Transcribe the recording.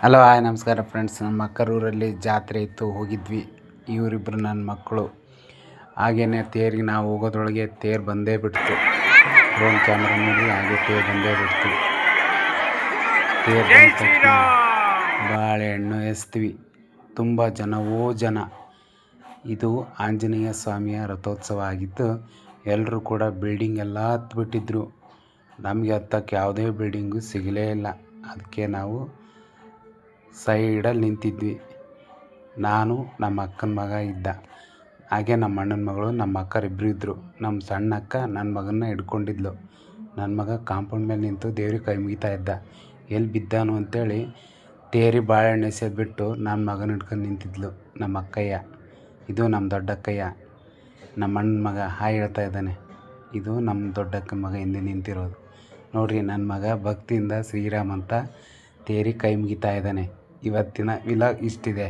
Hello hi ನಮಸ್ಕಾರ friends. ನಮ್ಮ ಅಕ್ಕರೂರಲ್ಲಿ ಜಾತ್ರೆ ಇತ್ತು, ಹೋಗಿದ್ವಿ. ಇವರಿಬ್ಬರು ನನ್ನ ಮಕ್ಕಳು. ಹಾಗೇ ತೇರಿಗೆ ನಾವು ಹೋಗೋದ್ರೊಳಗೆ ತೇರು ಬಂದೇ ಬಿಡ್ತು. ಡ್ರೋನ್ ಕ್ಯಾಮ್ರಾ ನೋಡಿ ಹಾಗೆ ತೇರು ಬಂದೇ ಬಿಡ್ತು. ತೇರು ಬಂದ ತಕ್ಷಣ ಬಾಳೆಹಣ್ಣು ಎಸ್ತೀವಿ. ತುಂಬ ಜನ. ಇದು ಆಂಜನೇಯ ಸ್ವಾಮಿಯ ರಥೋತ್ಸವ ಆಗಿತ್ತು. ಎಲ್ಲರೂ ಕೂಡ ಬಿಲ್ಡಿಂಗ್ ಎಲ್ಲ ಹತ್ಬಿಟ್ಟಿದ್ರು. ನಮಗೆ ಹತ್ತಕ್ಕೆ ಯಾವುದೇ ಬಿಲ್ಡಿಂಗು ಸಿಗಲೇ ಇಲ್ಲ. ಅದಕ್ಕೆ ನಾವು ಸೈಡಲ್ಲಿ ನಿಂತಿದ್ವಿ. ನಾನು, ನಮ್ಮ ಅಕ್ಕನ ಮಗ ಇದ್ದ, ಹಾಗೆ ನಮ್ಮ ಅಣ್ಣನ ಮಗಳು, ನಮ್ಮ ಅಕ್ಕರಿಬ್ಬರು ಇದ್ದರು. ನಮ್ಮ ಸಣ್ಣ ಅಕ್ಕ ನನ್ನ ಮಗನ್ನ ಹಿಡ್ಕೊಂಡಿದ್ಲು. ನನ್ನ ಮಗ ಕಾಂಪೌಂಡ್ ಮೇಲೆ ನಿಂತು ದೇವ್ರಿಗೆ ಕೈ ಮುಗಿತಾ ಇದ್ದ. ಎಲ್ಲಿ ಬಿದ್ದಾನು ಅಂತೇಳಿ ತೇರಿಗೆ ಬಾಳೆಹಣ್ಣು ಎಸೆದ್ಬಿಟ್ಟು ನನ್ನ ಮಗನ ಹಿಡ್ಕೊಂಡು ನಿಂತಿದ್ಲು ನಮ್ಮ ಅಕ್ಕಯ್ಯ. ಇದು ನಮ್ಮ ದೊಡ್ಡಕ್ಕಯ್ಯ, ನಮ್ಮ ಅಣ್ಣನ ಮಗ ಹಾಯ್ ಹೇಳ್ತಾ ಇದ್ದಾನೆ. ಇದು ನಮ್ಮ ದೊಡ್ಡಕ್ಕನ ಮಗ ಹಿಂದೆ ನಿಂತಿರೋದು ನೋಡ್ರಿ. ನನ್ನ ಮಗ ಭಕ್ತಿಯಿಂದ ಶ್ರೀರಾಮ್ ಅಂತ ತೇರಿಗೆ ಕೈ ಮುಗಿತಾ ಇದ್ದಾನೆ. ಇವತ್ತಿನ ವಿಲಾಗ್ ಇಷ್ಟಿದೆ.